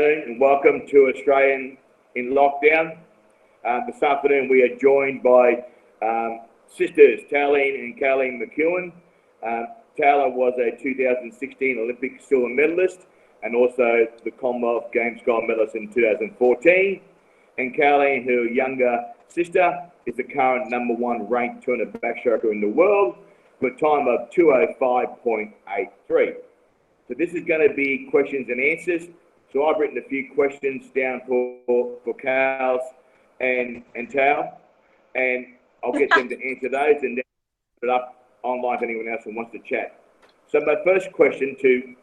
afternoon and welcome to Australian in Lockdown. This afternoon we are joined by sisters Kaylee and Mckeown. Taylor was a 2016 Olympic silver medalist and also the Commonwealth Games gold medalist in 2014. And Kaylee, her younger sister, is the current #1 ranked 200 backstroker in the world with a time of 2:05.83. So this is going to be questions and answers. So I've written a few questions down for Kals and Tal, and I'll get them to answer those and then put it up online if anyone else wants to chat. So my first question to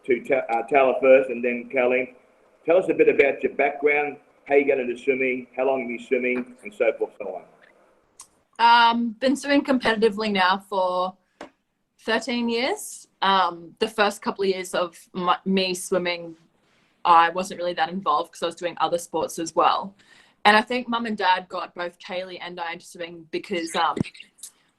Taylor first and then Kaylee, tell us a bit about your background, how you got into swimming, how long have you been swimming, and so forth, so on. Been swimming competitively now for 13 years. The first couple of years of me swimming, I wasn't really that involved because I was doing other sports as well. And I think Mum and Dad got both Kaylee and I into swimming because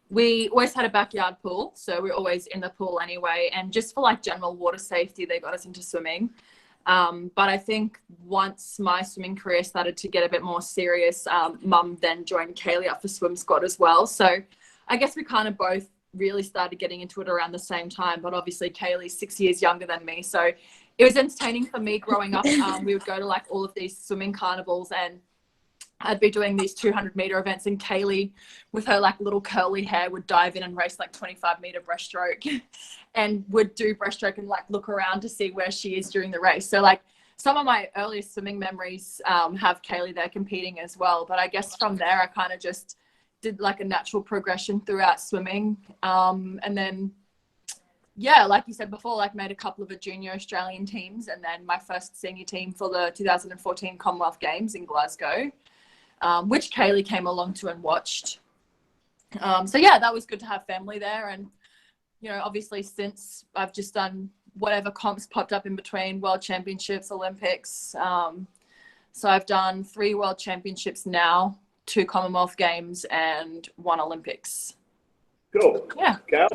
we always had a backyard pool. So we were always in the pool anyway. And just for like general water safety, they got us into swimming. But I think once my swimming career started to get a bit more serious, Mum then joined Kaylee up for swim squad as well. So I guess we kind of both really started getting into it around the same time, but obviously Kaylee's 6 years younger than me, so it was entertaining for me growing up. We would go to like all of these swimming carnivals and I'd be doing these 200-meter events and Kaylee with her like little curly hair would dive in and race like 25-meter breaststroke and would do breaststroke and like look around to see where she is during the race. So like some of my earliest swimming memories have Kaylee there competing as well, but I guess from there I kind of just did like a natural progression throughout swimming. And then, yeah, like you said before, like made a couple of junior Australian teams and then my first senior team for the 2014 Commonwealth Games in Glasgow, which Kaylee came along to and watched. So yeah, that was good to have family there. And, you know, obviously since I've just done whatever comps popped up in between, World Championships, Olympics. So I've done 3 World Championships now, 2 Commonwealth Games and 1 Olympics. Cool. Yeah. Cal?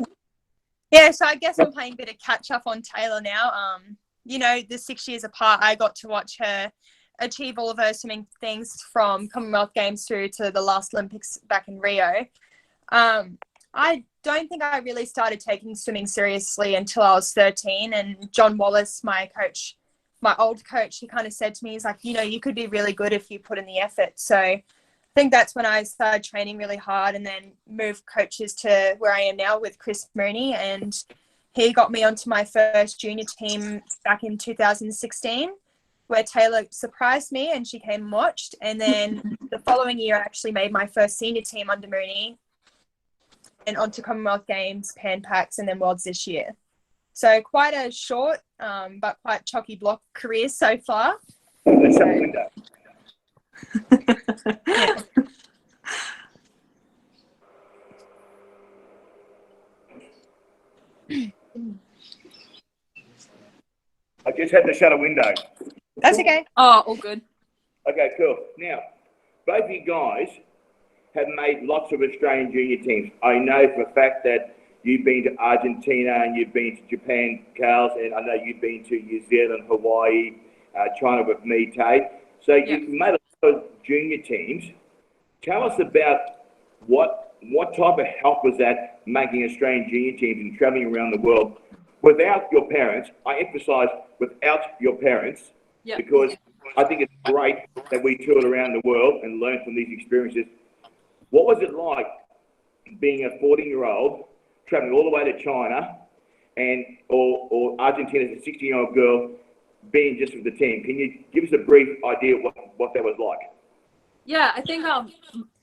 Yeah, so I guess I'm playing a bit of catch up on Taylor now. You know, the 6 years apart, I got to watch her achieve all of her swimming things from Commonwealth Games through to the last Olympics back in Rio. I don't think I really started taking swimming seriously until I was 13, and John Wallace, my coach, my old coach, he kind of said to me, he's like, you know, you could be really good if you put in the effort. So I think that's when I started training really hard and then moved coaches to where I am now with Chris Mooney, and he got me onto my first junior team back in 2016 where Taylor surprised me and she came and watched, and then the following year I actually made my first senior team under Mooney and onto Commonwealth Games, Pan Pacs, and then Worlds this year. So quite a short but quite chocky block career so far. So, yeah. I just had to shut a window. That's okay. Oh, all good. Okay, cool. Now, both of you guys have made lots of Australian junior teams. I know for a fact that you've been to Argentina and you've been to Japan, Carls, and I know you've been to New Zealand, Hawaii, China with me, Tay. So you've made a lot of junior teams. Tell us about what type of help was that making Australian junior teams and travelling around the world without your parents. I emphasise without your parents, because I think it's great that we toured around the world and learned from these experiences. What was it like being a 14-year-old travelling all the way to China and or Argentina as a 16-year-old girl being just with the team? Can you give us a brief idea of what that was like? Yeah, I think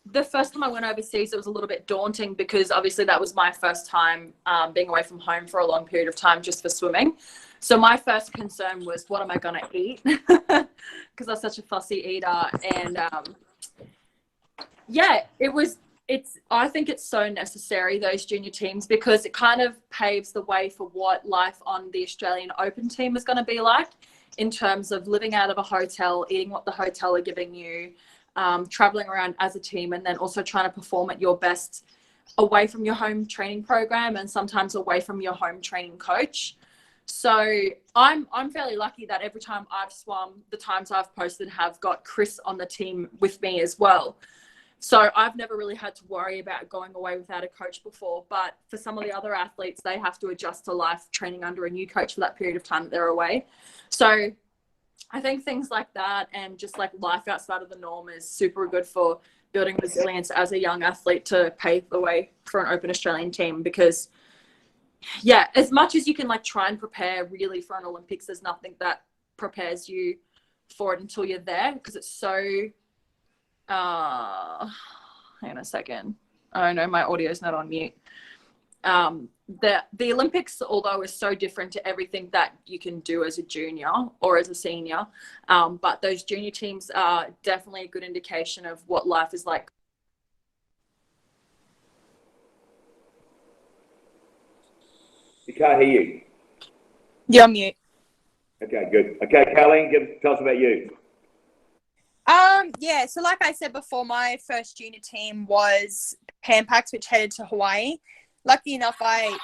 the first time I went overseas, it was a little bit daunting because obviously that was my first time being away from home for a long period of time just for swimming. So my first concern was, what am I going to eat? Because I'm such a fussy eater. And yeah, I think it's so necessary, those junior teams, because it kind of paves the way for what life on the Australian Open team is going to be like in terms of living out of a hotel, eating what the hotel are giving you, traveling around as a team, and then also trying to perform at your best away from your home training program and sometimes away from your home training coach. So I'm fairly lucky that every time I've swum, the times I've posted have got Chris on the team with me as well. So I've never really had to worry about going away without a coach before. But for some of the other athletes, they have to adjust to life training under a new coach for that period of time that they're away. So I think things like that and just like life outside of the norm is super good for building resilience as a young athlete to pave the way for an Open Australian team. Because yeah, as much as you can like try and prepare really for an Olympics, there's nothing that prepares you for it until you're there, because it's so hang on a second. Oh no, my audio's not on mute. The Olympics, although is so different to everything that you can do as a junior or as a senior, but those junior teams are definitely a good indication of what life is like. You can't hear you. You're on mute. Okay, good. Okay, Kaylee, tell us about you. Yeah, so like I said before, my first junior team was Pan Pacs, which headed to Hawaii. Lucky enough, I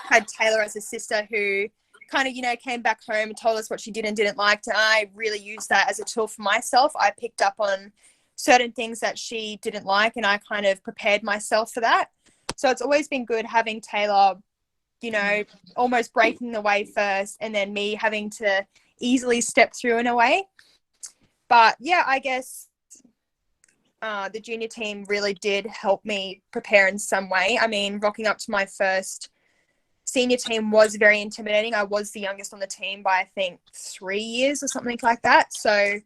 had Taylor as a sister who kind of, came back home and told us what she did and didn't like. And I really used that as a tool for myself. I picked up on certain things that she didn't like, and I kind of prepared myself for that. So it's always been good having Taylor, almost breaking the way first, and then me having to easily step through in a way. But yeah, I guess the junior team really did help me prepare in some way. I mean, rocking up to my first senior team was very intimidating. I was the youngest on the team by, I think, 3 years or something like that. So,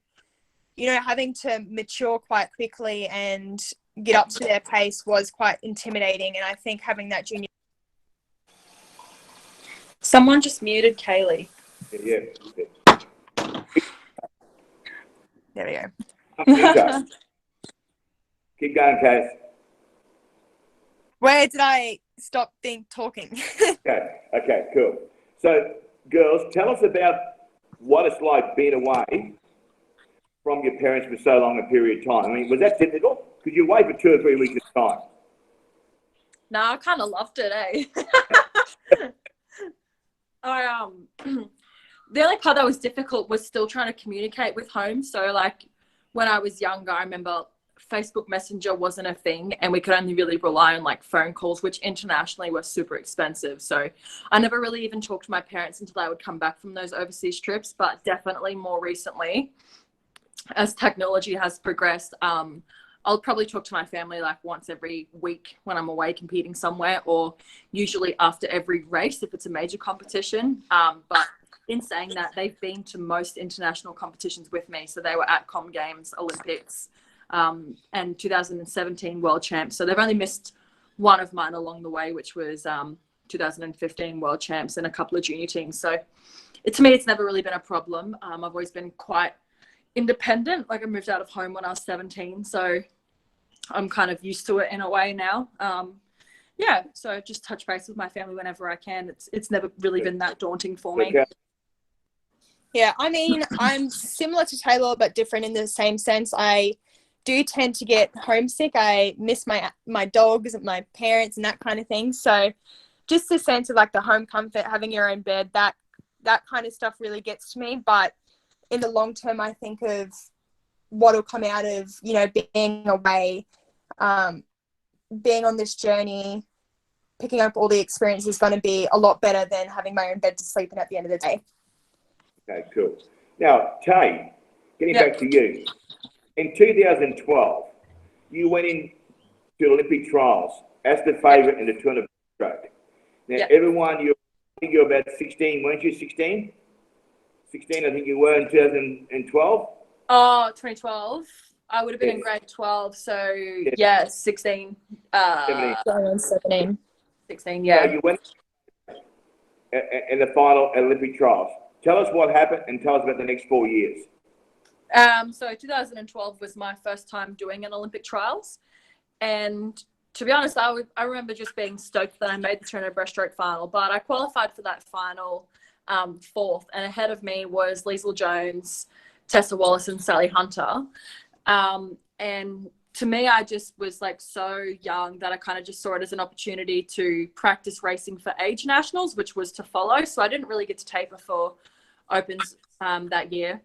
having to mature quite quickly and get up to their pace was quite intimidating. And I think having that junior... Someone just muted Kaylee. Yeah. There we go. Keep going, Kaz. Where did I stop talking? Okay, cool. So, girls, tell us about what it's like being away from your parents for so long a period of time. I mean, was that difficult? Because you're away for 2 or 3 weeks at a time. No, I kind of loved it, The only part that was difficult was still trying to communicate with home. So like when I was younger, I remember Facebook Messenger wasn't a thing, and we could only really rely on like phone calls, which internationally were super expensive. So I never really even talked to my parents until I would come back from those overseas trips. But definitely more recently, as technology has progressed, I'll probably talk to my family like once every week when I'm away competing somewhere, or usually after every race if it's a major competition. But in saying that, they've been to most international competitions with me. So they were at Com Games, Olympics, and 2017 World Champs. So they've only missed one of mine along the way, which was 2015 World Champs and a couple of junior teams. So to me, it's never really been a problem. I've always been quite independent. Like I moved out of home when I was 17. So I'm kind of used to it in a way now. So just touch base with my family whenever I can. It's never really been that daunting for me. Okay. Yeah, I mean, I'm similar to Taylor, but different in the same sense. I do tend to get homesick. I miss my dogs and my parents and that kind of thing. So just the sense of like the home comfort, having your own bed, that kind of stuff really gets to me. But in the long term, I think of what will come out of, being away, being on this journey, picking up all the experience is going to be a lot better than having my own bed to sleep in at the end of the day. Okay, cool. Now, Tay, getting back to you. In 2012, you went in to Olympic trials as the favourite in the 200 stroke. Now, everyone, I think you're about 16, weren't you? 16? 16, I think you were in 2012. Oh, 2012. I would have been in grade 12, so 16. 17. 16, yeah. So you went in the final Olympic trials. Tell us what happened and tell us about the next 4 years. So 2012 was my first time doing an Olympic trials. And to be honest, I remember just being stoked that I made the 200 breaststroke final, but I qualified for that final fourth, and ahead of me was Liesl Jones, Tessa Wallace and Sally Hunter. And to me, I just was like so young that I kind of just saw it as an opportunity to practice racing for age nationals, which was to follow. So I didn't really get to taper for opens that year.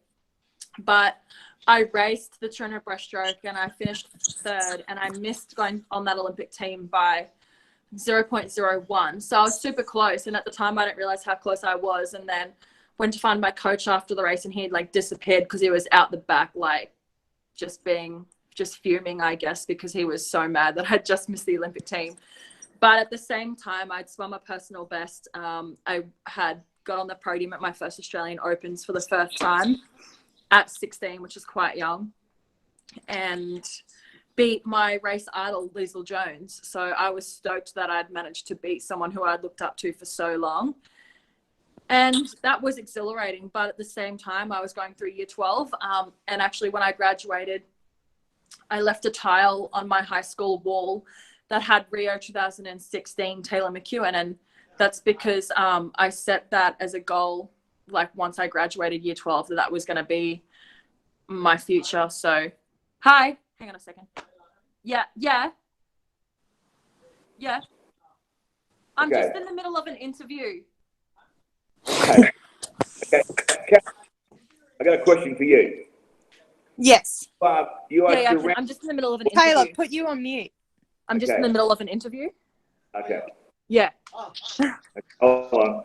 But I raced the 200 breaststroke and I finished third, and I missed going on that Olympic team by 0.01. So I was super close. And at the time, I didn't realize how close I was. And then went to find my coach after the race, and he had like disappeared because he was out the back, like just fuming, I guess, because he was so mad that I'd just missed the Olympic team. But at the same time, I'd swum a personal best. I had got on the podium at my first Australian Opens for the first time at 16, which is quite young, and beat my race idol, Liesl Jones. So I was stoked that I'd managed to beat someone who I'd looked up to for so long. And that was exhilarating. But at the same time, I was going through year 12. And actually, when I graduated, I left a tile on my high school wall that had Rio 2016 Taylor McKeown. And that's because I set that as a goal, like once I graduated year 12, that was going to be my future. So, hi, hang on a second. Yeah. I'm just in the middle of an interview. Okay. I got a question for you. Yes. I'm just in the middle of an interview. Taylor, put you on mute. I'm just in the middle of an interview. Okay. Yeah. Hold on.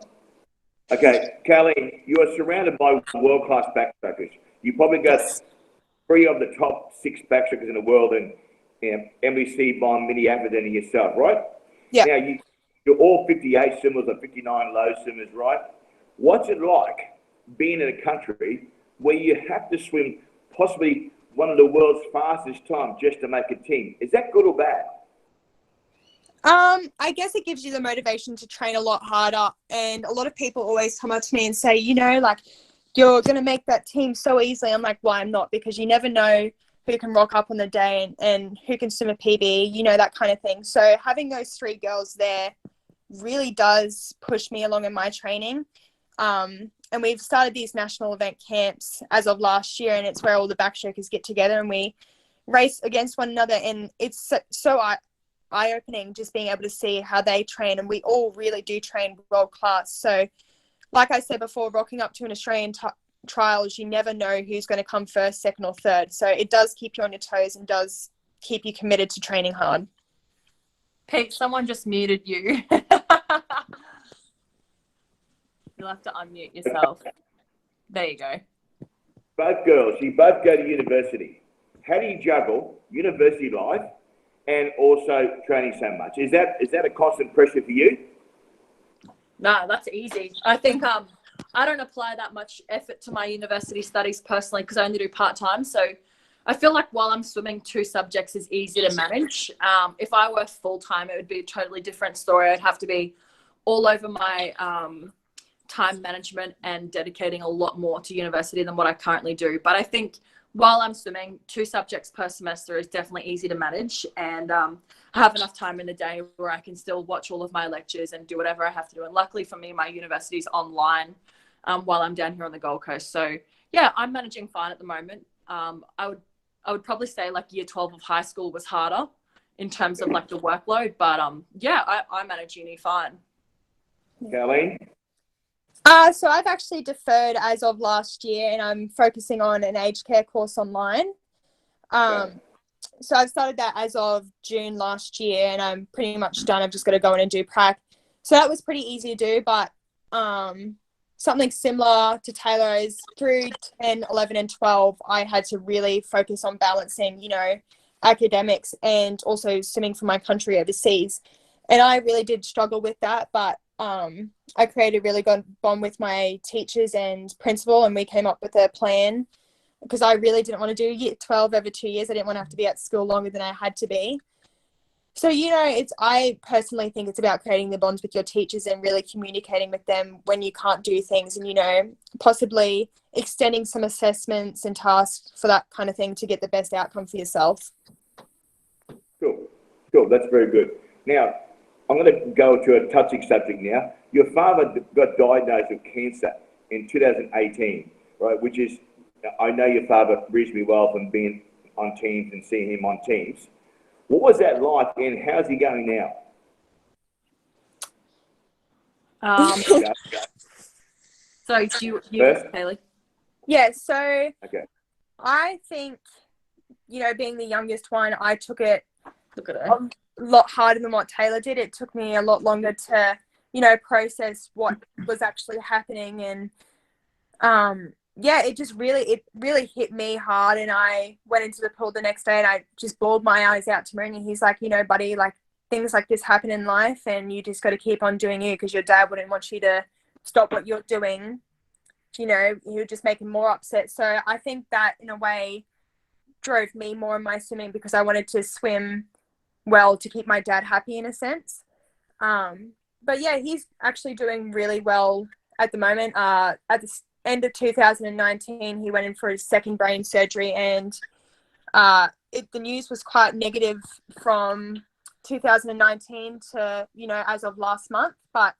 Okay, Kaylee, you are surrounded by world-class backpackers. You probably got 3 of the top 6 backpackers in the world, and Emily Bond, Minnie Atherton, and yourself, right? Yeah. Now, you're all 58 swimmers or 59 low swimmers, right? What's it like being in a country where you have to swim possibly one of the world's fastest times just to make a team? Is that good or bad? I guess it gives you the motivation to train a lot harder. And a lot of people always come up to me and say, like, you're going to make that team so easily. I'm like, why I'm not? Because you never know who can rock up on the day and who can swim a PB, that kind of thing. So having those 3 girls there really does push me along in my training. And we've started these national event camps as of last year, and it's where all the backstrokers get together and we race against one another. And it's so eye-opening just being able to see how they train, and we all really do train world class. So like I said before, rocking up to an Australian trials, you never know who's going to come first, second or third. So it does keep you on your toes and does keep you committed to training hard. Pete, someone just muted you. You'll have to unmute yourself. There you go. Both girls, you both go to university. How do you juggle university life and also training so much? Is that a constant pressure for you? No, that's easy. I think I don't apply that much effort to my university studies personally because I only do part-time. So I feel like while I'm swimming, 2 subjects is easy to manage. If I were full-time, it would be a totally different story. I'd have to be all over my time management and dedicating a lot more to university than what I currently do. But I think while I'm swimming, 2 subjects per semester is definitely easy to manage, and I have enough time in the day where I can still watch all of my lectures and do whatever I have to do. And luckily for me, my university's online while I'm down here on the Gold Coast. So yeah, I'm managing fine at the moment. I would probably say like year 12 of high school was harder in terms of like the workload, but I manage uni fine. Kaylee? So I've actually deferred as of last year, and I'm focusing on an aged care course online. So I've started that as of June last year, and I'm pretty much done. I've just got to go in and do prac. So that was pretty easy to do, but something similar to Taylor is through 10, 11, and 12, I had to really focus on balancing, academics and also swimming for my country overseas. And I really did struggle with that, but I created a really good bond with my teachers and principal, and we came up with a plan because I really didn't want to do year 12 over 2 years. I didn't want to have to be at school longer than I had to be. So, I personally think it's about creating the bonds with your teachers and really communicating with them when you can't do things, and, possibly extending some assessments and tasks for that kind of thing to get the best outcome for yourself. Cool. That's very good. Now, I'm going to go to a touching subject now. Your father got diagnosed with cancer in 2018, right? Which is, I know your father reasonably well from being on teams and seeing him on teams. What was that like, and how's he going now? So you First? Kaylee? Yeah, so Okay. I think, being the youngest one, I took it Look at her. a lot harder than what Taylor did. It took me a lot longer to, process what was actually happening. And, it really hit me hard. And I went into the pool the next day and I just bawled my eyes out to Mooney. He's like, buddy, like things like this happen in life and you just got to keep on doing you because your dad wouldn't want you to stop what you're doing. He would just make him more upset. So I think that in a way drove me more in my swimming because I wanted to swim well to keep my dad happy in a sense. But yeah, he's actually doing really well at the moment. At the end of 2019, he went in for his second brain surgery and the news was quite negative from 2019 to, as of last month. But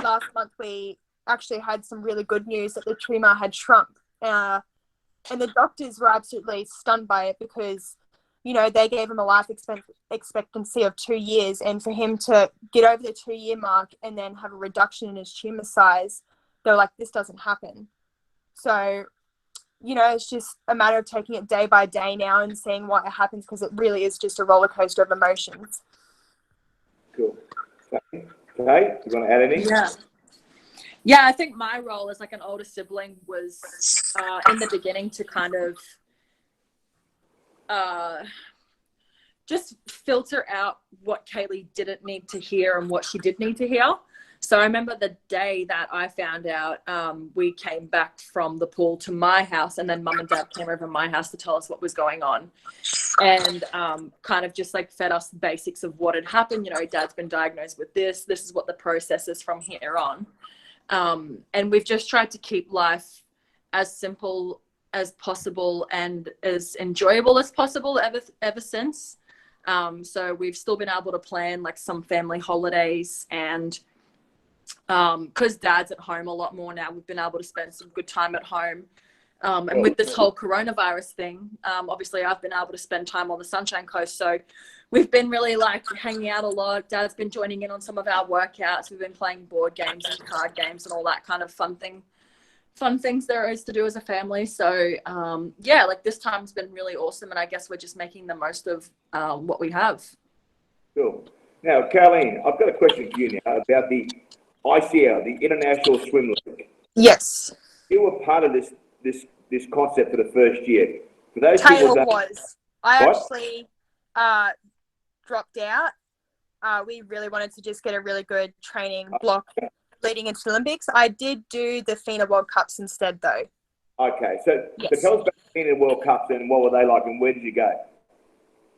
last month we actually had some really good news that the tumor had shrunk. And the doctors were absolutely stunned by it because, they gave him a life expectancy of 2 years. And for him to get over the 2-year mark and then have a reduction in his tumor size, they were like, this doesn't happen. So, it's just a matter of taking it day by day now and seeing what happens because it really is just a roller coaster of emotions. Cool. Okay, you want to add anything? Yeah, I think my role as like an older sibling was in the beginning to kind of just filter out what Kaylee didn't need to hear and what she did need to hear. So I remember the day that I found out, we came back from the pool to my house and then mum and dad came over to my house to tell us what was going on and kind of just like fed us the basics of what had happened. Dad's been diagnosed with this is what the process is from here on. And we've just tried to keep life as simple as possible and as enjoyable as possible ever since. So we've still been able to plan like some family holidays and because dad's at home a lot more now, we've been able to spend some good time at home. And with this whole coronavirus thing, obviously I've been able to spend time on the Sunshine Coast. So we've been really like hanging out a lot. Dad's been joining in on some of our workouts. We've been playing board games and card games and all that kind of fun things there is to do as a family. So like this time's been really awesome. And I guess we're just making the most of what we have. Cool. Now, Caroline, I've got a question for you now about the ICL, the International Swim League. Yes. You were part of this concept for the first year. For those Taylor people was. I actually dropped out. We really wanted to just get a really good training block leading into the Olympics. I did do the Fina World Cups instead, though. Okay, so Yes. tell us about the Fina World Cups and what were they like and where did you go?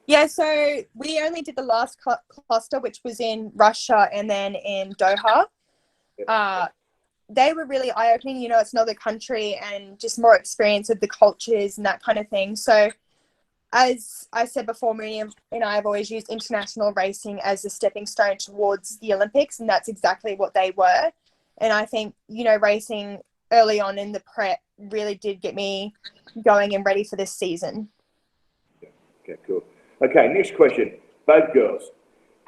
Yeah, so we only did the last cluster, which was in Russia and then in Doha. They were really eye-opening. It's another country and just more experience of the cultures and that kind of thing. So as I said before, Mooney and I have always used international racing as a stepping stone towards the Olympics, and that's exactly what they were. And I think, racing early on in the prep really did get me going and ready for this season. Okay, cool. Okay, next question. Both girls.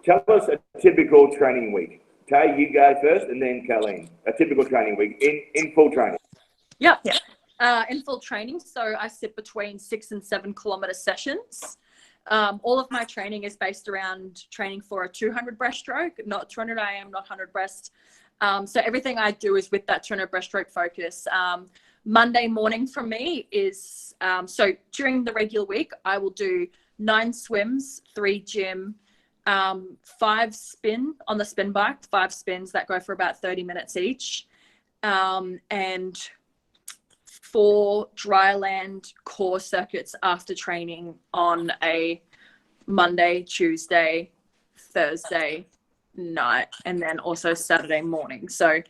Tell us a typical training week. Tay, you go first, and then Colleen. A typical training week in full training. Yeah. In full training, so I sit between 6 and 7 kilometer sessions. All of my training is based around training for a 200 breaststroke, not 200 IM, not 100 breast. So everything I do is with that 200 breaststroke focus. Monday morning for me is, so during the regular week, I will do 9 swims, 3 gym, 5 spin on the spin bike, 5 spins that go for about 30 minutes each, and 4 dry land core circuits after training on a Monday, Tuesday, Thursday night, and then also Saturday morning. So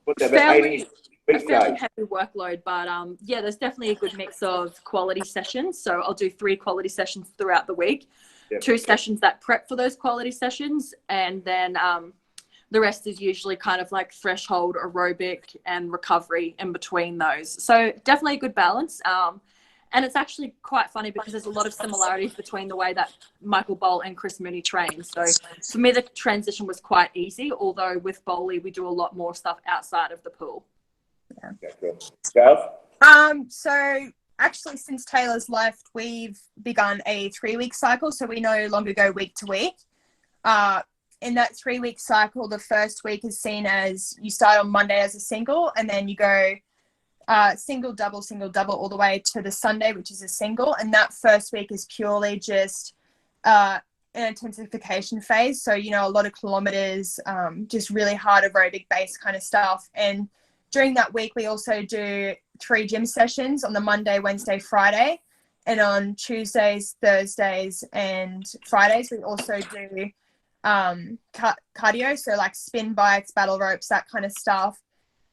a fairly heavy workload, but there's definitely a good mix of quality sessions. So I'll do 3 quality sessions throughout the week. Yep. 2 sessions that prep for those quality sessions, and then the rest is usually kind of like threshold, aerobic, and recovery in between those. So definitely a good balance. And it's actually quite funny because there's a lot of similarities between the way that Michael Bolt and Chris Mooney train. So for me, the transition was quite easy, although with Bowley, we do a lot more stuff outside of the pool. Yeah. Okay, cool. So actually, since Taylor's left, we've begun a 3-week cycle. So we no longer go week to week. In that 3-week cycle, the first week is seen as you start on Monday as a single, and then you go single, double, all the way to the Sunday, which is a single. And that first week is purely just an intensification phase. So, you know, a lot of kilometers, just really hard aerobic base kind of stuff. And during that week, we also do 3 gym sessions on the Monday, Wednesday, Friday. And on Tuesdays, Thursdays, and Fridays, we also do cardio. So like spin bikes, battle ropes, that kind of stuff.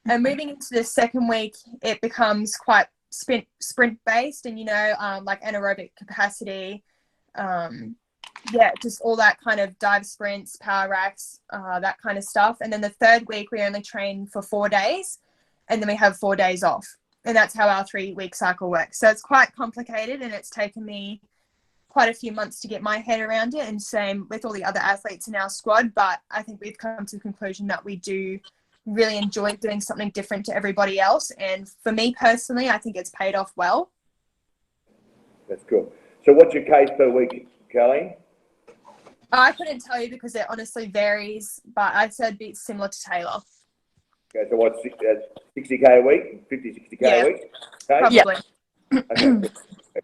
And moving into the second week, it becomes quite sprint based, and, you know, like anaerobic capacity. Just all that kind of dive sprints, power racks, that kind of stuff. And then the third week, we only train for 4 days, and then we have 4 days off. And that's how our 3-week cycle works. So it's quite complicated, and it's taken me quite a few months to get my head around it, and same with all the other athletes in our squad. But I think we've come to the conclusion that we do really enjoy doing something different to everybody else. And for me personally, I think it's paid off well. That's cool. So what's your case per week, Kaylee? I couldn't tell you because it honestly varies, but I'd say it'd be similar to Taylor. Okay, so what's 60K a week, 50, 60K a week? Okay? Probably. Okay,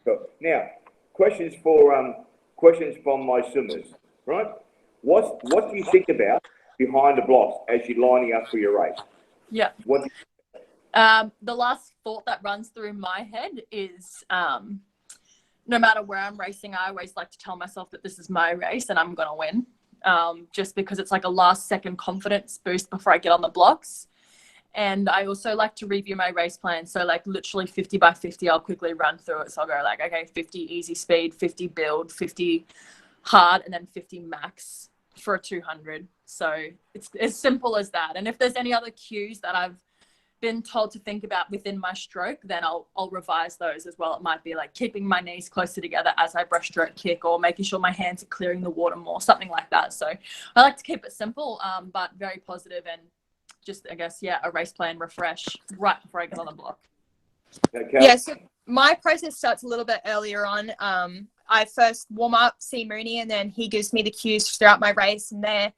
cool. Now, questions from my swimmers, right? What do you think about behind the blocks as you're lining up for your race? Yeah. What? The last thought that runs through my head is no matter where I'm racing, I always like to tell myself that this is my race and I'm going to win, just because it's like a last second confidence boost before I get on the blocks. And I also like to review my race plan. So like literally 50 by 50, I'll quickly run through it. So I'll go like, okay, 50 easy speed, 50 build, 50 hard, and then 50 max for a 200. So it's as simple as that. And if there's any other cues that I've been told to think about within my stroke, then I'll revise those as well. It might be like keeping my knees closer together as I breaststroke kick, or making sure my hands are clearing the water more, something like that. So I like to keep it simple, but very positive, and just, I guess, a race plan refresh right before I get on the block. Okay. Yeah, so my process starts a little bit earlier on. I first warm up, see Mooney, and then he gives me the cues throughout my race. And there,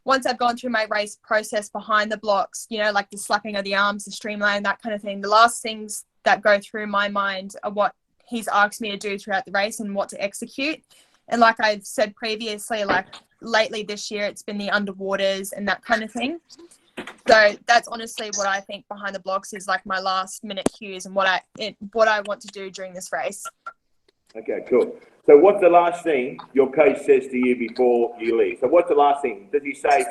once I've gone through my race process behind the blocks, you know, like the slapping of the arms, the streamline, that kind of thing, the last things that go through my mind are what he's asked me to do throughout the race and what to execute. And like I've said previously, like lately this year, it's been the underwaters and that kind of thing. So that's honestly what I think behind the blocks is like my last minute cues and what I want to do during this race. Okay, cool. So what's the last thing your coach says to you before you leave? So what's the last thing? Does he say,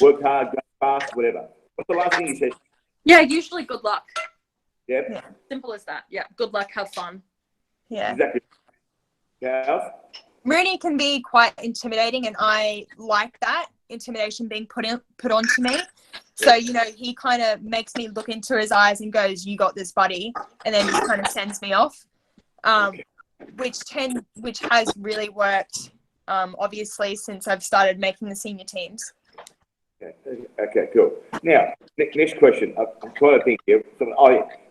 work hard, go fast, whatever? What's the last thing he says? Yeah, usually good luck. Yep. Yeah. Simple as that. Yeah, good luck, have fun. Yeah. Exactly. Yeah. Mooney can be quite intimidating, and I like that intimidation being put onto me. So, you know, he kind of makes me look into his eyes and goes, "You got this, buddy," and then just kind of sends me off, which has really worked, obviously, since I've started making the senior teams. Okay, cool. Now, next question. I'm trying to think here.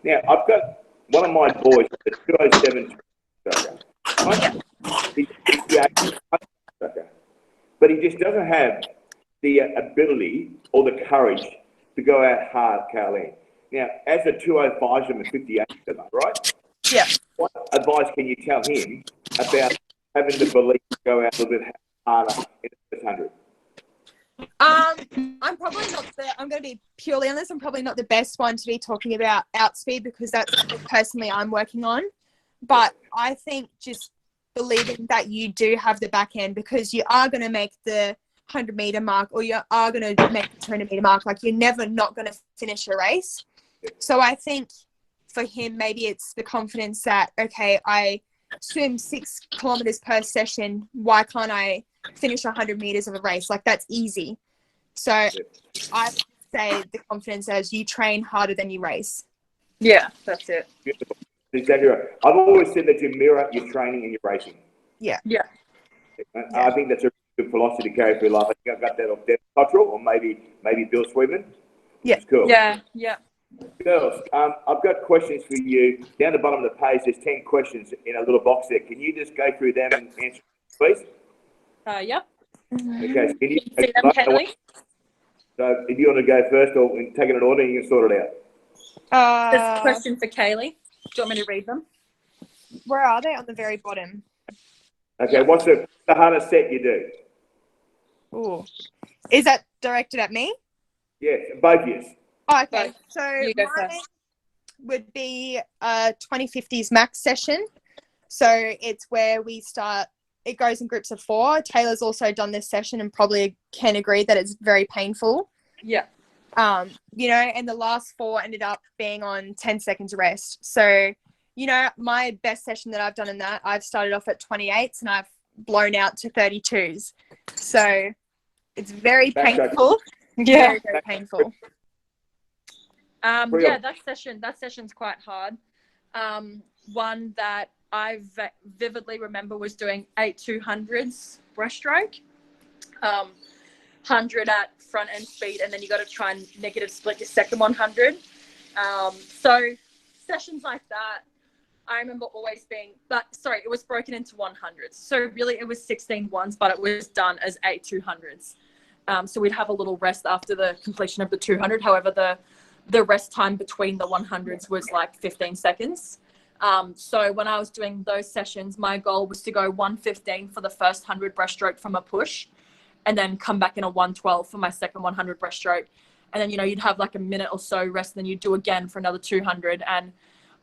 Now, I've got one of my boys, the 207 but he just doesn't have the ability or the courage to go out hard, Kaylee. Now, as a 205 and a 58, right? Yeah. What advice can you tell him about having the belief to go out a little bit harder in the 100? I'm probably not I'm going to be purely honest, I'm probably not the best one to be talking about outspeed, because that's personally I'm working on. But I think just believing that you do have the back end, because you are going to make the 100-meter mark, or you are going to make the 200-meter mark. Like, you're never not going to finish a race. So I think for him, maybe it's the confidence that, okay, I swim 6 kilometers per session. Why can't I finish 100 meters of a race? Like, that's easy. So I say the confidence as you train harder than you race. Yeah, that's it. Beautiful. exactly right. I've always said that you mirror your training and your racing. Yeah. And I think that's a good philosophy to carry through life. I think I got that off Deb Cottrell or maybe Bill Sweetman, which is cool. Yeah. Girls, I've got questions for you. Down the bottom of the page, there's 10 questions in a little box there. Can you just go through them and answer, please? Yep. Okay. So Can you see them, Kaylee? So if you want to go first or take it in order, you can sort it out. There's a question for Kaylee. Do you want me to read them? Where are they? On the very bottom. Okay, what's the hardest set you do? Ooh. Is that directed at me? Yes, both of you. Oh, okay. Both. So You go mine first. would be a 2050s max session. So it's where we start, it goes in groups of 4. Taylor's also done this session and probably can agree that it's very painful. Yeah. You know, and the last 4 ended up being on 10 seconds rest. So, you know, my best session that I've done in that, I've started off at 28s and I've blown out to 32s. So it's very painful. Yeah. Very, very painful. Yeah, that session's quite hard. One that I vividly remember was doing 8 200s breaststroke, 100 at front end speed, and then you got to try and negative split your second 100. So sessions like that, I remember always being, it was broken into 100s. So really it was 16 ones, but it was done as 8 200s. So we'd have a little rest after the completion of the 200. However, the rest time between the 100s was like 15 seconds. So when I was doing those sessions, my goal was to go 115 for the first 100 breaststroke from a push, and then come back in a 112 for my second 100 breaststroke. And then, you know, you'd have like a minute or so rest, and then you'd do again for another 200. And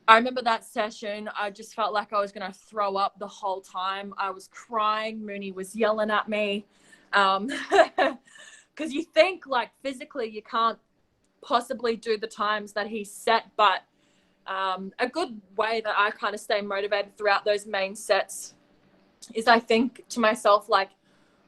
I remember that session, I just felt like I was going to throw up the whole time. I was crying. Mooney was yelling at me. Because you think like physically you can't possibly do the times that he set, but a good way that I kind of stay motivated throughout those main sets is I think to myself, like,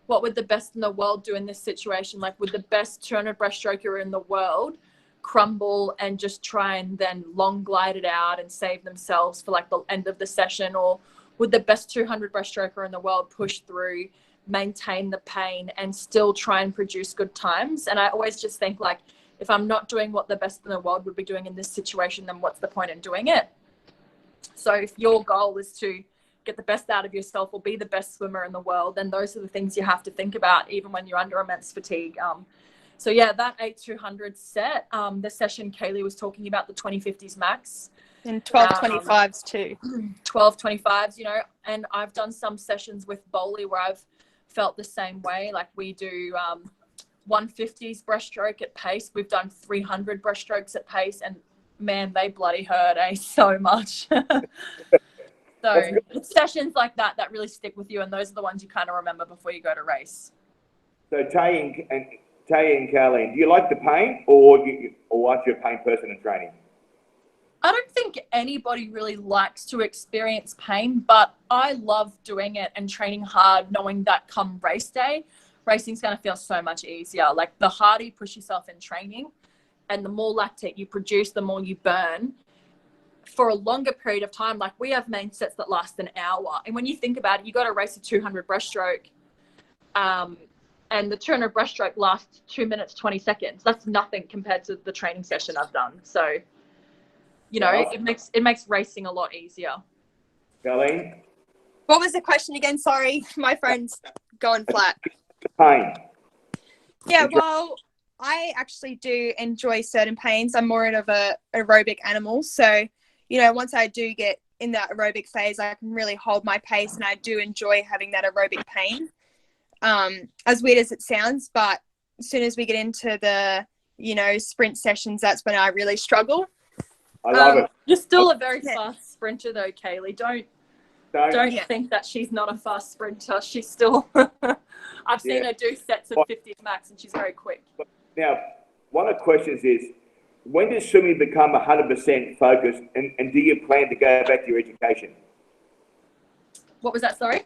what would the best in the world do in this situation? Like, would the best 200 breaststroker in the world crumble and just try and then long glide it out and save themselves for like the end of the session? Or would the best 200 breaststroker in the world push through, maintain the pain, and still try and produce good times? And I always just think, like, if I'm not doing what the best in the world would be doing in this situation, then what's the point in doing it? So if your goal is to get the best out of yourself or be the best swimmer in the world, then those are the things you have to think about, even when you're under immense fatigue. So yeah, that 8 200 set, the session Kaylee was talking about, the 2050s max. And 1225s too. 1225s, you know, and I've done some sessions with Bowley where I've felt the same way. Like we do 150s breaststroke at pace. We've done 300 breaststrokes at pace, and man, they bloody hurt, so much. So it's sessions like that that really stick with you, and those are the ones you kind of remember before you go to race. So Tay and Kaylee, do you like the pain, or aren't you a pain person in training? I don't think anybody really likes to experience pain, but I love doing it and training hard, knowing that come race day, racing's going to feel so much easier. Like the harder you push yourself in training and the more lactate you produce, the more you burn for a longer period of time. Like we have main sets that last an hour. And when you think about it, you got to race a 200 breaststroke. And the 200 breaststroke lasts 2 minutes, 20 seconds. That's nothing compared to the training session I've done. So, you know, it makes racing a lot easier. Kaylee? What was the question again? Sorry, my phone's going flat. Pain. Yeah, well, I actually do enjoy certain pains. I'm more of a aerobic animal. So, you know, once I do get in that aerobic phase, I can really hold my pace, and I do enjoy having that aerobic pain. As weird as it sounds, but as soon as we get into the, you know, sprint sessions, that's when I really struggle. I love it. You're still a very fast sprinter though, Kaylee. Don't think that she's not a fast sprinter. She's still I've seen her do sets of 50s max, and she's very quick. Now, one of the questions is, when does swimming become 100% focused, and do you plan to go back to your education? What was that, sorry?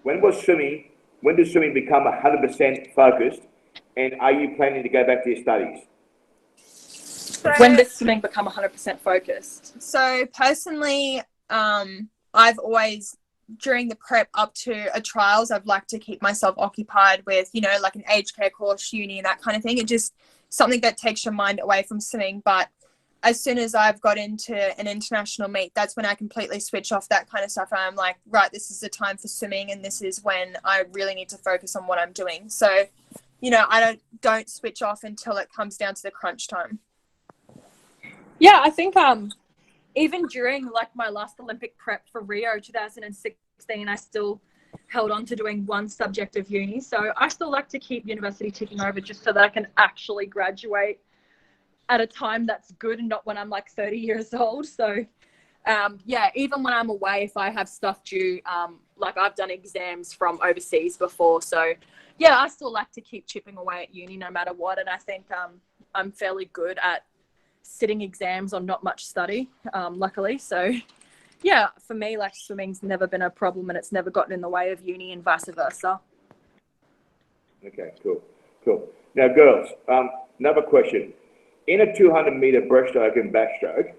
When does swimming become 100% focused, and are you planning to go back to your studies? When does swimming become 100% focused? So personally, I've always, during the prep up to a trials, I've liked to keep myself occupied with, you know, like an aged care course, uni, and that kind of thing. It's just something that takes your mind away from swimming. But as soon as I've got into an international meet, that's when I completely switch off that kind of stuff. I'm like, right, this is the time for swimming, and this is when I really need to focus on what I'm doing. So, you know, I don't switch off until it comes down to the crunch time. Yeah, I think even during like my last Olympic prep for Rio 2016, I still held on to doing one subject of uni. So I still like to keep university ticking over just so that I can actually graduate at a time that's good and not when I'm like 30 years old. So yeah, even when I'm away, if I have stuff due, like I've done exams from overseas before. So yeah, I still like to keep chipping away at uni no matter what. And I think I'm fairly good at sitting exams on not much study, luckily. So yeah, for me, like swimming's never been a problem and it's never gotten in the way of uni and vice versa. Okay, cool. Now, girls, another question. In a 200-meter breaststroke and backstroke,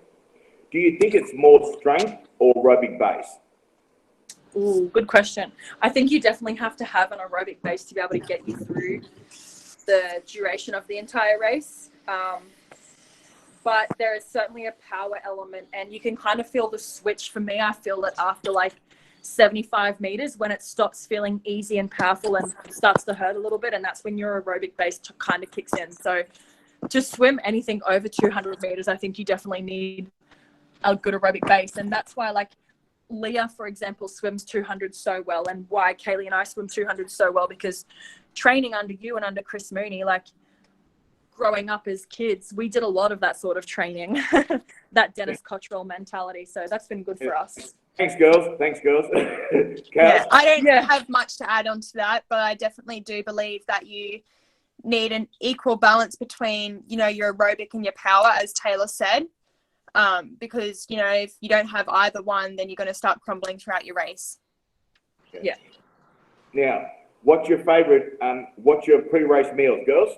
do you think it's more strength or aerobic base? Ooh, good question. I think you definitely have to have an aerobic base to be able to get you through the duration of the entire race. But there is certainly a power element, and you can kind of feel the switch. For me, I feel that after like 75 meters, when it stops feeling easy and powerful and starts to hurt a little bit, and that's when your aerobic base kind of kicks in. So to swim anything over 200 meters, I think you definitely need a good aerobic base. And that's why like Leah, for example, swims 200 so well, and why Kaylee and I swim 200 so well, because training under you and under Chris Mooney, like growing up as kids, we did a lot of that sort of training, that Dennis Cottrell mentality. So that's been good for us. Thanks, girls. Yeah, I don't have much to add on to that, but I definitely do believe that you need an equal balance between, you know, your aerobic and your power, as Taylor said, because, you know, if you don't have either one, then you're going to start crumbling throughout your race. Yeah. Now, what's your pre-race meals, girls?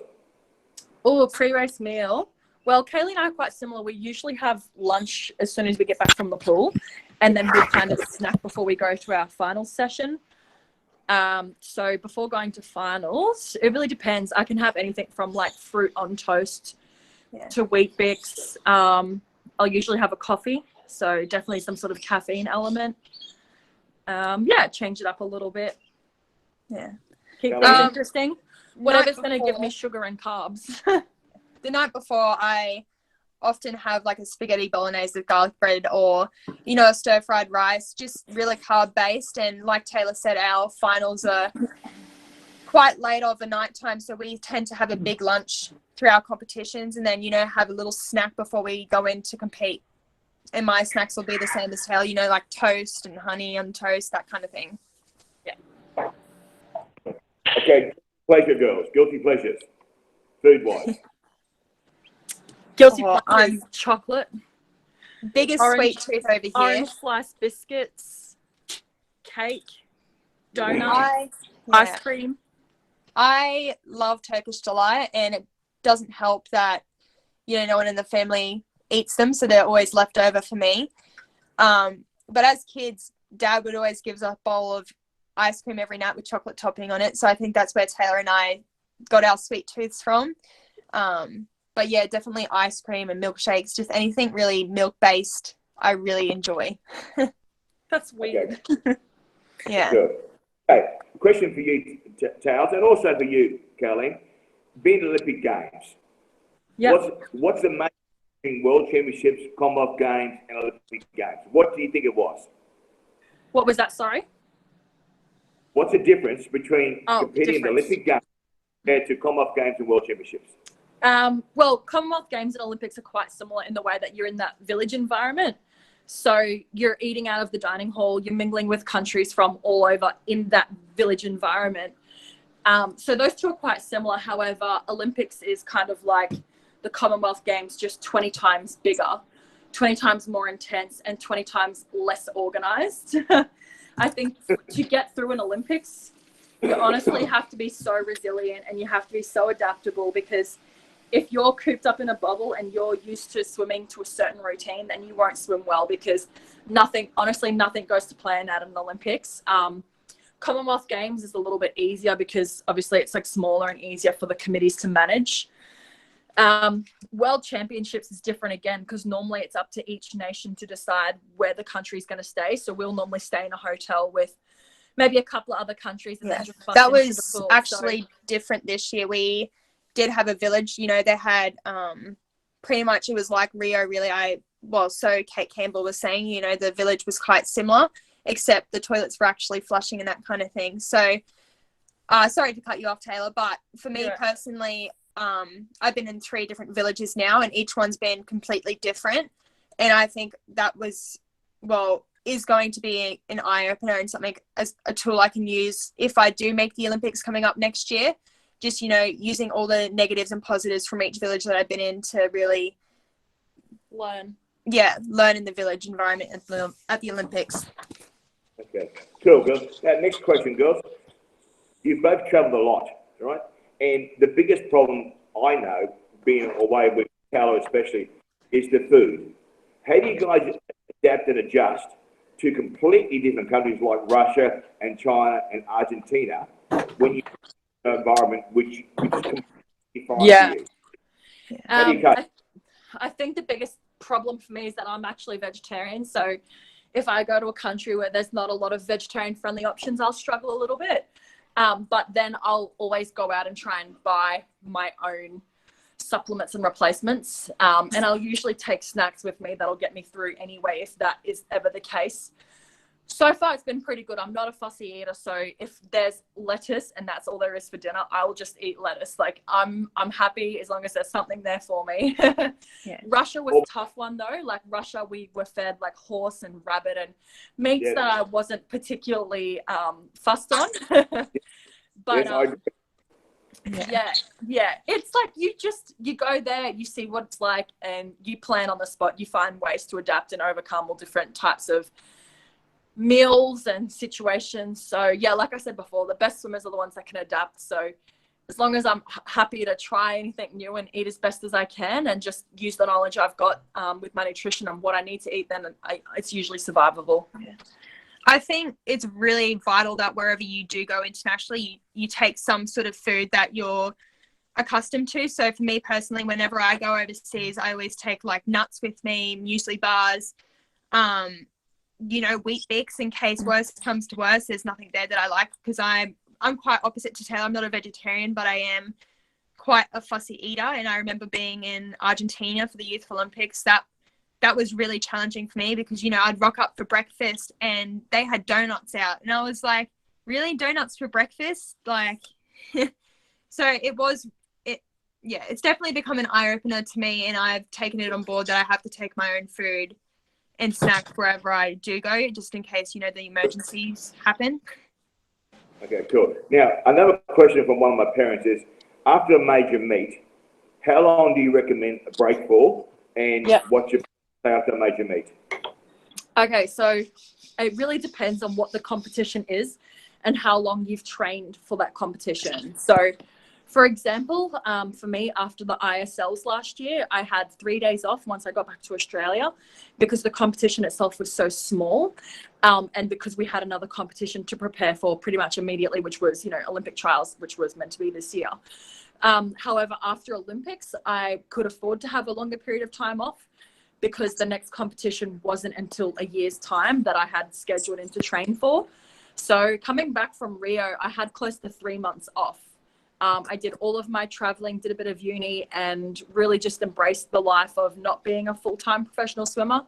Oh, pre-race meal. Well, Kaylee and I are quite similar. We usually have lunch as soon as we get back from the pool, and then we kind of snack before we go to our finals session. So before going to finals, it really depends. I can have anything from like fruit on toast to Wheat Bix. I'll usually have a coffee, so definitely some sort of caffeine element. Change it up a little bit. Yeah. Keep things interesting. Whatever's going to give me sugar and carbs. The night before, I often have like a spaghetti bolognese with garlic bread, or, you know, a stir-fried rice, just really carb-based. And like Taylor said, our finals are quite late of the night time, so we tend to have a big lunch through our competitions and then, you know, have a little snack before we go in to compete. And my snacks will be the same as Taylor, you know, like toast and honey on toast, that kind of thing. Yeah. Okay, pleasure, girls. Guilty pleasures, food-wise. Guilty pleasures, chocolate. Biggest sweet tooth over here. Orange sliced biscuits, cake, donuts, ice cream. I love Turkish Delight, and it doesn't help that, you know, no one in the family eats them, so they're always left over for me. But as kids, Dad would always give us a bowl of ice cream every night with chocolate topping on it. So I think that's where Taylor and I got our sweet tooths from. But yeah, definitely ice cream and milkshakes, just anything really milk-based, I really enjoy. That's weird. Okay. Yeah. Good. Okay, question for you, Tales, and also for you, Caroline. Being Olympic Games, what's the main thing, World Championships, Commonwealth Games, and Olympic Games? What do you think it was? What was that, sorry? What's the difference between competing in the Olympic Games compared to Commonwealth Games and World Championships? Well, Commonwealth Games and Olympics are quite similar in the way that you're in that village environment. So you're eating out of the dining hall, you're mingling with countries from all over in that village environment. So those two are quite similar. However, Olympics is kind of like the Commonwealth Games, just 20 times bigger, 20 times more intense, and 20 times less organized. I think to get through an Olympics, you honestly have to be so resilient and you have to be so adaptable, because if you're cooped up in a bubble and you're used to swimming to a certain routine, then you won't swim well because nothing goes to plan at an Olympics. Commonwealth Games is a little bit easier because obviously it's like smaller and easier for the committees to manage. World Championships is different again because normally it's up to each nation to decide where the country is going to stay. So we'll normally stay in a hotel with maybe a couple of other countries. And then just that was actually different this year. We did have a village, you know, they had pretty much, it was like Rio really. So Kate Campbell was saying, you know, the village was quite similar, except the toilets were actually flushing and that kind of thing. So sorry to cut you off, Taylor, but for me personally, I've been in 3 different villages now and each one's been completely different. And I think that is going to be an eye-opener and something as a tool I can use if I do make the Olympics coming up next year. Just, you know, using all the negatives and positives from each village that I've been in to really learn in the village environment at the Olympics. Okay, cool, girls. Now, next question, girls. You've both travelled a lot, right? And the biggest problem I know, being away with Carlo especially, is the food. How do you guys adapt and adjust to completely different countries like Russia and China and Argentina when you environment which is completely foreign to you? How do you cut? I think the biggest problem for me is that I'm actually vegetarian. So if I go to a country where there's not a lot of vegetarian friendly options, I'll struggle a little bit. But then I'll always go out and try and buy my own supplements and replacements. And I'll usually take snacks with me that'll get me through anyway, if that is ever the case. So far, it's been pretty good. I'm not a fussy eater. So if there's lettuce and that's all there is for dinner, I will just eat lettuce. Like I'm happy as long as there's something there for me. Russia was a tough one though. Like Russia, we were fed like horse and rabbit and meats that I wasn't particularly fussed on. But it's like you go there, you see what it's like and you plan on the spot. You find ways to adapt and overcome all different types of meals and situations. So like I said before, the best swimmers are the ones that can adapt. So as long as I'm happy to try anything new and eat as best as I can and just use the knowledge I've got with my nutrition and what I need to eat, then it's usually survivable. I think it's really vital that wherever you do go internationally, you take some sort of food that you're accustomed to. So for me personally, whenever I go overseas, I always take like nuts with me, muesli bars, you know, wheat bix in case worst comes to worst. There's nothing there that I like because I'm quite opposite to Taylor. I'm not a vegetarian, but I am quite a fussy eater. And I remember being in Argentina for the Youth Olympics. That was really challenging for me because, you know, I'd rock up for breakfast and they had donuts out. And I was like, really? Donuts for breakfast? Like, so it's definitely become an eye-opener to me. And I've taken it on board that I have to take my own food and snack wherever I do go, just in case, you know, the emergencies happen. Okay, cool. Now, another question from one of my parents is, after a major meet, how long do you recommend a break for? And what's your plan after a major meet? Okay, so it really depends on what the competition is and how long you've trained for that competition. So for example, for me, after the ISLs last year, I had 3 days off once I got back to Australia because the competition itself was so small and because we had another competition to prepare for pretty much immediately, which was, you know, Olympic trials, which was meant to be this year. However, after Olympics, I could afford to have a longer period of time off because the next competition wasn't until a year's time that I had scheduled in to train for. So coming back from Rio, I had close to 3 months off. I did all of my traveling, did a bit of uni, and really just embraced the life of not being a full-time professional swimmer.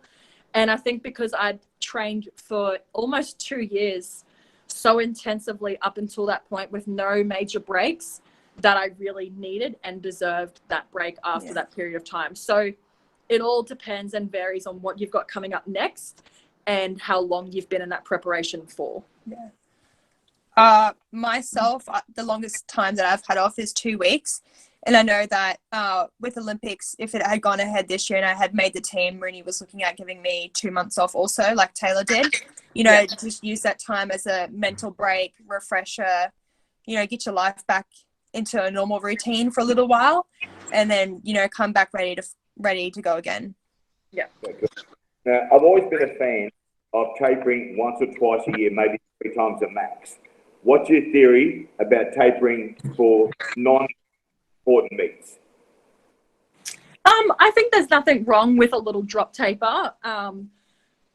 And I think because I'd trained for almost 2 years so intensively up until that point with no major breaks, that I really needed and deserved that break after that period of time. So it all depends and varies on what you've got coming up next and how long you've been in that preparation for. Myself, the longest time that I've had off is 2 weeks. And I know that with Olympics, if it had gone ahead this year and I had made the team, Rooney was looking at giving me 2 months off also, like Taylor did. You know, just use that time as a mental break, refresher, you know, get your life back into a normal routine for a little while. and then, you know, come back ready to go again. Yeah. Okay, good. Now, I've always been a fan of tapering once or twice a year, maybe 3 times at max. What's your theory about tapering for non-important meets? I think there's nothing wrong with a little drop taper.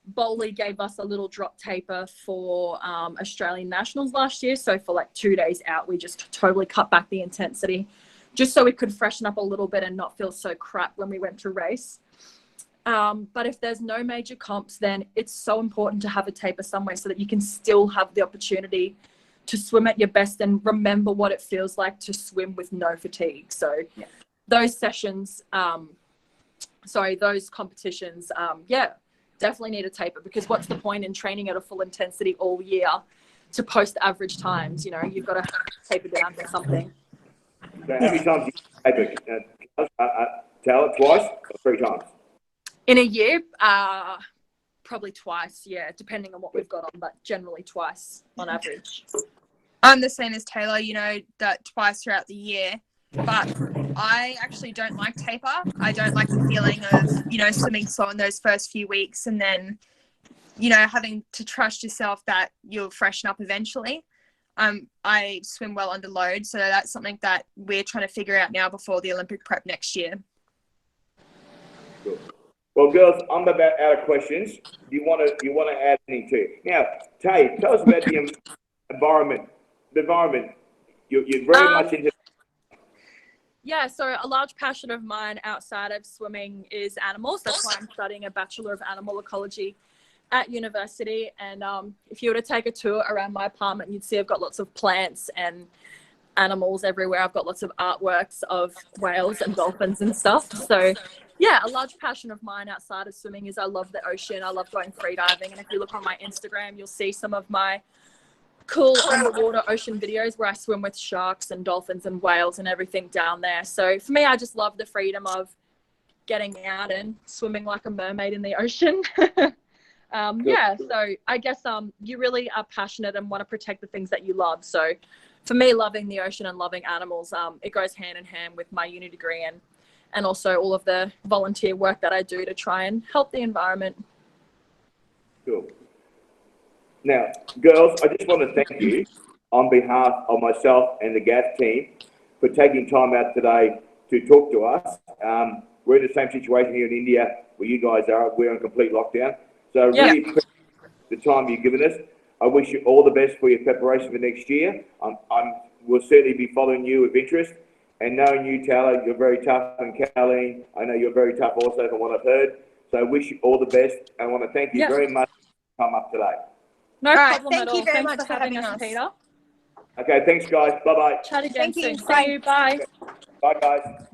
Bowley gave us a little drop taper for Australian Nationals last year. So for like 2 days out, we just totally cut back the intensity just so we could freshen up a little bit and not feel so crap when we went to race. But if there's no major comps, then it's so important to have a taper somewhere so that you can still have the opportunity to swim at your best and remember what it feels like to swim with no fatigue. So those sessions, those competitions, definitely need a taper, because what's the point in training at a full intensity all year to post average times? You know, you've got to taper down to something. So how many times do you taper? Tell it twice or 3 times? In a year, probably twice, depending on what we've got on, but generally twice on average. I'm the same as Taylor, you know, that twice throughout the year. But I actually don't like taper. I don't like the feeling of, you know, swimming slow in those first few weeks and then, you know, having to trust yourself that you'll freshen up eventually. I swim well under load, so that's something that we're trying to figure out now before the Olympic prep next year. Cool. Well, girls, I'm about out of questions. Do you want to add anything to it? Now, Tay, tell us about the environment. The environment. You're very much into. Yeah, so a large passion of mine outside of swimming is animals. That's why I'm studying a Bachelor of Animal Ecology at university. And if you were to take a tour around my apartment, you'd see I've got lots of plants and animals everywhere. I've got lots of artworks of whales and dolphins and stuff. So yeah, a large passion of mine outside of swimming is I love the ocean. I love going free diving. And if you look on my Instagram, you'll see some of my cool underwater ocean videos where I swim with sharks and dolphins and whales and everything down there. So for me, I just love the freedom of getting out and swimming like a mermaid in the ocean. So I guess you really are passionate and want to protect the things that you love. So for me, loving the ocean and loving animals, it goes hand in hand with my uni degree and also all of the volunteer work that I do to try and help the environment. Cool. Now, girls, I just want to thank you on behalf of myself and the GAF team for taking time out today to talk to us. We're in the same situation here in India where you guys are. We're in complete lockdown. So I really appreciate the time you've given us. I wish you all the best for your preparation for next year. We'll certainly be following you with interest. And knowing you, Taylor, you're very tough, and Kaylee, I know you're very tough also from what I've heard. So I wish you all the best. I want to thank you very much for coming up today. No problem thank at all. you very Thanks much for having us, Peter. Okay, thanks, guys. Bye-bye. Chat again Thank you. soon. Bye. See you. Bye. Bye, guys.